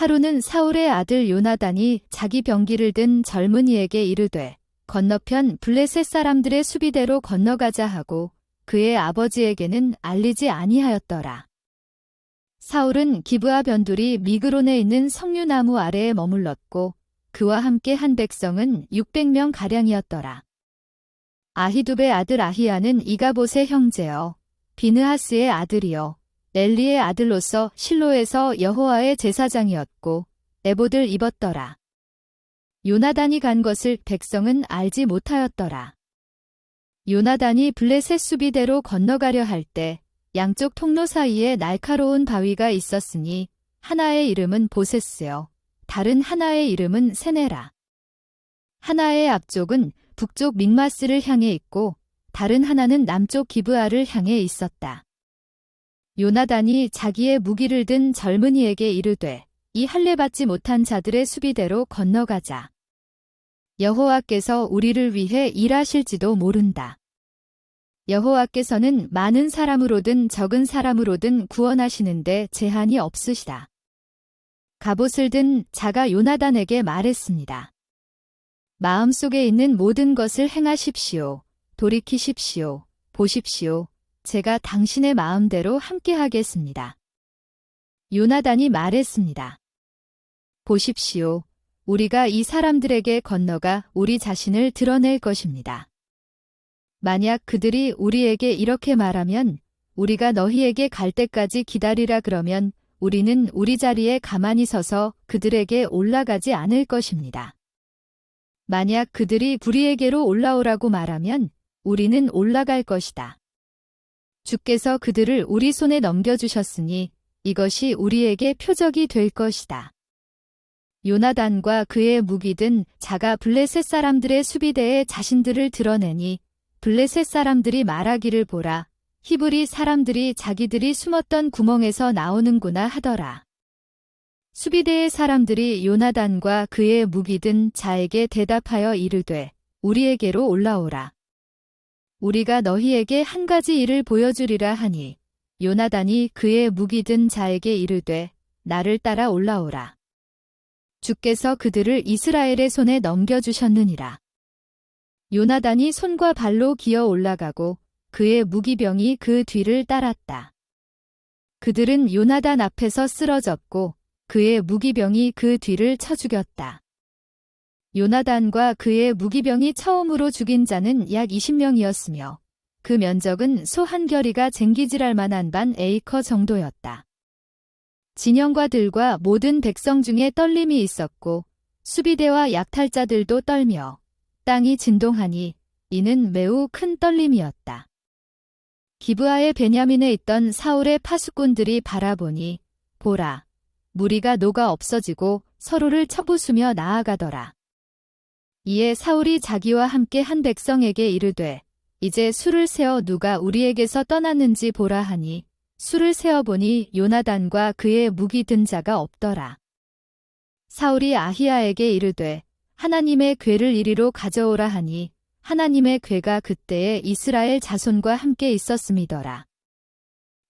하루는 사울의 아들 요나단이 자기 병기를 든 젊은이에게 이르되 건너편 블레셋 사람들의 수비대로 건너가자 하고 그의 아버지에게는 알리지 아니하였더라. 사울은 기브아 변두리 미그론에 있는 석류나무 아래에 머물렀고 그와 함께 한 백성은 600명 가량이었더라. 아히두베의 아들 아히야는 이가봇의 형제여 비느하스의 아들이요 엘리의 아들로서 실로에서 여호와의 제사장이었고 에봇을 입었더라. 요나단이 간 것을 백성은 알지 못하였더라. 요나단이 블레셋 수비대로 건너가려 할 때 양쪽 통로 사이에 날카로운 바위가 있었으니 하나의 이름은 보세스요 다른 하나의 이름은 세네라. 하나의 앞쪽은 북쪽 믹마스를 향해 있고 다른 하나는 남쪽 기브아를 향해 있었다. 요나단이 자기의 무기를 든 젊은이에게 이르되 이 할례받지 못한 자들의 수비대로 건너가자. 여호와께서 우리를 위해 일하실지도 모른다. 여호와께서는 많은 사람으로든 적은 사람으로든 구원하시는데 제한이 없으시다. 갑옷을 든 자가 요나단에게 말했습니다. 마음속에 있는 모든 것을 행하십시오. 돌이키십시오. 보십시오. 제가 당신의 마음대로 함께 하겠습니다. 요나단이 말했습니다. 보십시오. 우리가 이 사람들에게 건너가 우리 자신을 드러낼 것입니다. 만약 그들이 우리에게 이렇게 말하면 우리가 너희에게 갈 때까지 기다리라 그러면 우리는 우리 자리에 가만히 서서 그들에게 올라가지 않을 것입니다. 만약 그들이 우리에게로 올라오라고 말하면 우리는 올라갈 것이다. 주께서 그들을 우리 손에 넘겨주셨으니 이것이 우리에게 표적이 될 것이다. 요나단과 그의 무기든 자가 블레셋 사람들의 수비대에 자신들을 드러내니 블레셋 사람들이 말하기를 보라. 히브리 사람들이 자기들이 숨었던 구멍에서 나오는구나 하더라. 수비대의 사람들이 요나단과 그의 무기든 자에게 대답하여 이르되 우리에게로 올라오라. 우리가 너희에게 한 가지 일을 보여주리라 하니 요나단이 그의 무기든 자에게 이르되 나를 따라 올라오라. 주께서 그들을 이스라엘의 손에 넘겨주셨느니라. 요나단이 손과 발로 기어 올라가고 그의 무기병이 그 뒤를 따랐다. 그들은 요나단 앞에서 쓰러졌고 그의 무기병이 그 뒤를 쳐 죽였다. 요나단과 그의 무기병이 처음으로 죽인 자는 약 20명이었으며 그 면적은 소 한 겨리가 쟁기질할 만한 반 에이커 정도였다. 진영과 들과 모든 백성 중에 떨림이 있었고 수비대와 약탈자들도 떨며 땅이 진동하니 이는 매우 큰 떨림이었다. 기브아의 베냐민에 있던 사울의 파수꾼들이 바라보니 보라, 무리가 녹아 없어지고 서로를 쳐부수며 나아가더라. 이에 사울이 자기와 함께 한 백성에게 이르되 이제 수를 세어 누가 우리에게서 떠났는지 보라 하니 수를 세어보니 요나단과 그의 무기 든 자가 없더라. 사울이 아히야에게 이르되 하나님의 궤를 이리로 가져오라 하니 하나님의 궤가 그때에 이스라엘 자손과 함께 있었음이더라.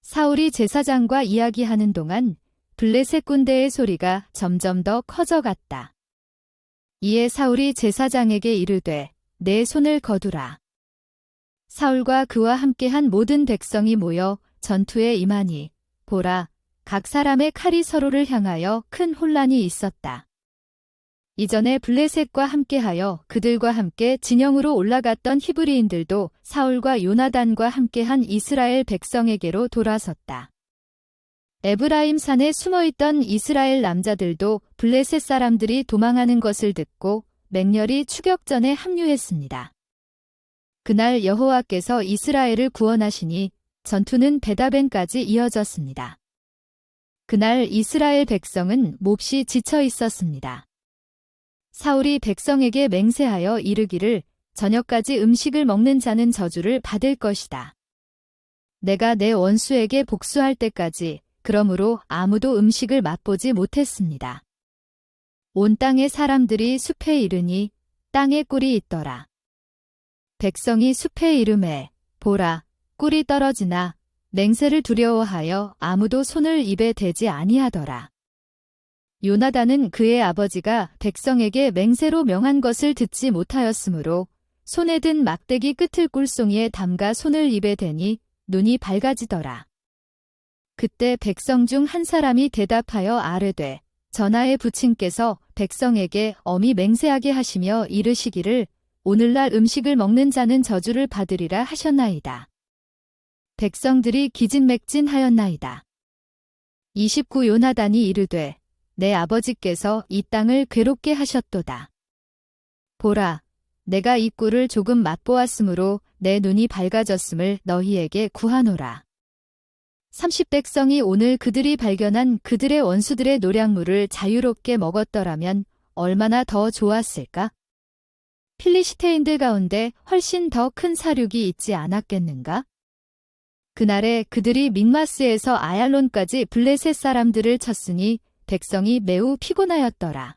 사울이 제사장과 이야기하는 동안 블레셋 군대의 소리가 점점 더 커져갔다. 이에 사울이 제사장에게 이르되 내 손을 거두라. 사울과 그와 함께한 모든 백성이 모여 전투에 임하니 보라, 각 사람의 칼이 서로를 향하여 큰 혼란이 있었다. 이전에 블레셋과 함께하여 그들과 함께 진영으로 올라갔던 히브리인들도 사울과 요나단과 함께한 이스라엘 백성에게로 돌아섰다. 에브라임 산에 숨어있던 이스라엘 남자들도 블레셋 사람들이 도망하는 것을 듣고 맹렬히 추격전에 합류했습니다. 그날 여호와께서 이스라엘을 구원하시니 전투는 베다벤까지 이어졌습니다. 그날 이스라엘 백성은 몹시 지쳐 있었습니다. 사울이 백성에게 맹세하여 이르기를 저녁까지 음식을 먹는 자는 저주를 받을 것이다. 내가 내 원수에게 복수할 때까지 그러므로 아무도 음식을 맛보지 못했습니다. 온 땅의 사람들이 숲에 이르니 땅에 꿀이 있더라. 백성이 숲에 이르매 보라, 꿀이 떨어지나 맹세를 두려워하여 아무도 손을 입에 대지 아니하더라. 요나단은 그의 아버지가 백성에게 맹세로 명한 것을 듣지 못하였으므로 손에 든 막대기 끝을 꿀송이에 담가 손을 입에 대니 눈이 밝아지더라. 그때 백성 중 한 사람이 대답하여 아뢰되 전하의 부친께서 백성에게 엄히 맹세하게 하시며 이르시기를 오늘날 음식을 먹는 자는 저주를 받으리라 하셨나이다. 백성들이 기진맥진하였나이다. 29 요나단이 이르되 내 아버지께서 이 땅을 괴롭게 하셨도다. 보라, 내가 이 꿀을 조금 맛보았으므로 내 눈이 밝아졌음을 너희에게 구하노라. 30백성이 오늘 그들이 발견한 그들의 원수들의 노략물을 자유롭게 먹었더라면 얼마나 더 좋았을까? 필리시테인들 가운데 훨씬 더 큰 사륙이 있지 않았겠는가? 그날에 그들이 믹마스에서 아얄론까지 블레셋 사람들을 쳤으니 백성이 매우 피곤하였더라.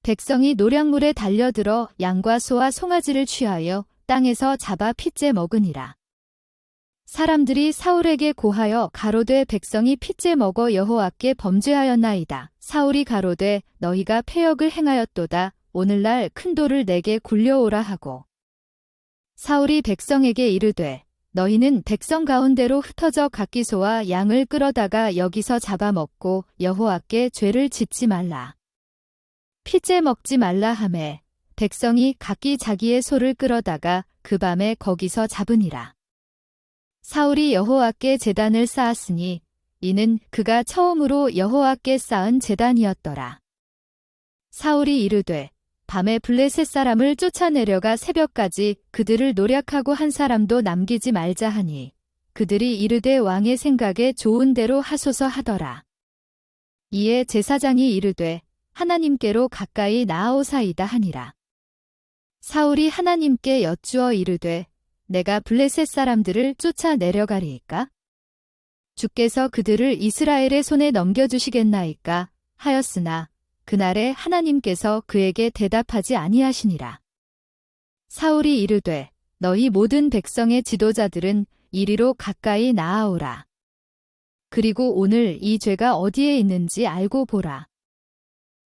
백성이 노략물에 달려들어 양과 소와 송아지를 취하여 땅에서 잡아 핏째 먹으니라. 사람들이 사울에게 고하여 가로되 백성이 핏째 먹어 여호와께 범죄하였나이다. 사울이 가로되 너희가 패역을 행하였도다. 오늘날 큰 돌을 내게 굴려오라 하고. 사울이 백성에게 이르되 너희는 백성 가운데로 흩어져 각기 소와 양을 끌어다가 여기서 잡아먹고 여호와께 죄를 짓지 말라. 핏째 먹지 말라 하매 백성이 각기 자기의 소를 끌어다가 그 밤에 거기서 잡으니라. 사울이 여호와께 제단을 쌓았으니 이는 그가 처음으로 여호와께 쌓은 제단이었더라. 사울이 이르되 밤에 블레셋 사람을 쫓아내려가 새벽까지 그들을 노략하고 한 사람도 남기지 말자 하니 그들이 이르되 왕의 생각에 좋은 대로 하소서 하더라. 이에 제사장이 이르되 하나님께로 가까이 나아오사이다 하니라. 사울이 하나님께 여쭈어 이르되 내가 블레셋 사람들을 쫓아내려가리이까? 주께서 그들을 이스라엘의 손에 넘겨주시겠나이까? 하였으나 그날에 하나님께서 그에게 대답하지 아니하시니라. 사울이 이르되 너희 모든 백성의 지도자들은 이리로 가까이 나아오라. 그리고 오늘 이 죄가 어디에 있는지 알고 보라.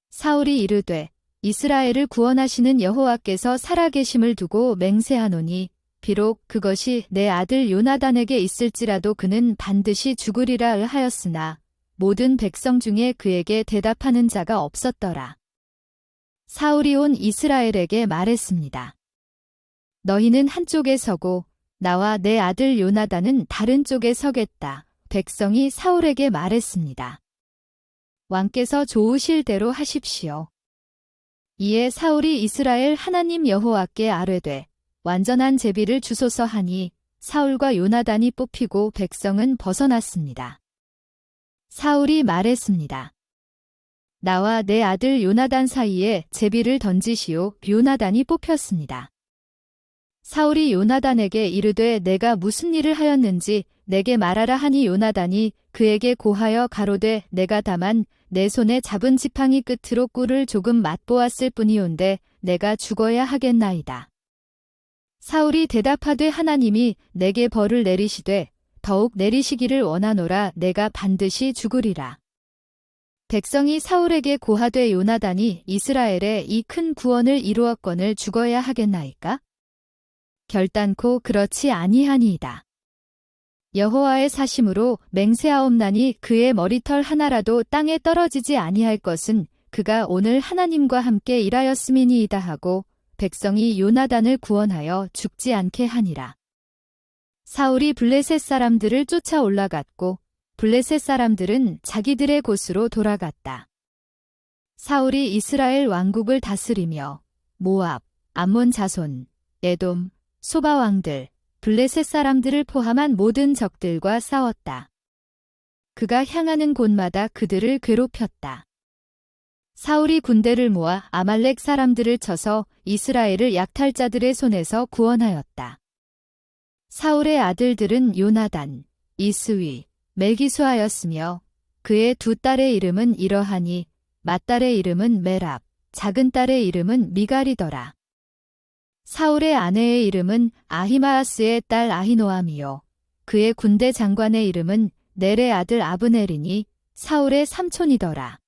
사울이 이르되 이스라엘을 구원하시는 여호와께서 살아계심을 두고 맹세하노니 비록 그것이 내 아들 요나단에게 있을지라도 그는 반드시 죽으리라 하였으나 모든 백성 중에 그에게 대답하는 자가 없었더라. 사울이 온 이스라엘에게 말했습니다. 너희는 한쪽에 서고 나와 내 아들 요나단은 다른 쪽에 서겠다. 백성이 사울에게 말했습니다. 왕께서 좋으실 대로 하십시오. 이에 사울이 이스라엘 하나님 여호와께 아뢰되 완전한 제비를 주소서 하니 사울과 요나단이 뽑히고 백성은 벗어났습니다. 사울이 말했습니다. 나와 내 아들 요나단 사이에 제비를 던지시오. 요나단이 뽑혔습니다. 사울이 요나단에게 이르되 내가 무슨 일을 하였는지 내게 말하라 하니 요나단이 그에게 고하여 가로되 내가 다만 내 손에 잡은 지팡이 끝으로 꿀을 조금 맛보았을 뿐이온데 내가 죽어야 하겠나이다. 사울이 대답하되 하나님이 내게 벌을 내리시되 더욱 내리시기를 원하노라. 내가 반드시 죽으리라. 백성이 사울에게 고하되 요나단이 이스라엘에 이 큰 구원을 이루었거늘 죽어야 하겠나이까? 결단코 그렇지 아니하니이다. 여호와의 사심으로 맹세하옵나니 그의 머리털 하나라도 땅에 떨어지지 아니할 것은 그가 오늘 하나님과 함께 일하였음이니이다 하고 백성이 요나단을 구원하여 죽지 않게 하니라. 사울이 블레셋 사람들을 쫓아 올라갔고 블레셋 사람들은 자기들의 곳으로 돌아갔다. 사울이 이스라엘 왕국을 다스리며 모압, 암몬 자손, 에돔, 소바 왕들, 블레셋 사람들을 포함한 모든 적들과 싸웠다. 그가 향하는 곳마다 그들을 괴롭혔다. 사울이 군대를 모아 아말렉 사람들을 쳐서 이스라엘을 약탈자들의 손에서 구원하였다. 사울의 아들들은 요나단, 이스위, 멜기수하였으며 그의 두 딸의 이름은 이러하니 맏딸의 이름은 메랍, 작은 딸의 이름은 미갈이더라. 사울의 아내의 이름은 아히마아스의 딸 아히노아미요. 그의 군대 장관의 이름은 넬의 아들 아브넬이니 사울의 삼촌이더라.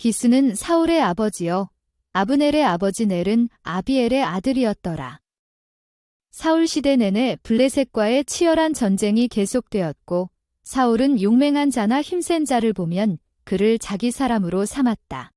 기스는 사울의 아버지요 아브넬의 아버지 넬은 아비엘의 아들이었더라. 사울 시대 내내 블레셋과의 치열한 전쟁이 계속되었고 사울은 용맹한 자나 힘센 자를 보면 그를 자기 사람으로 삼았다.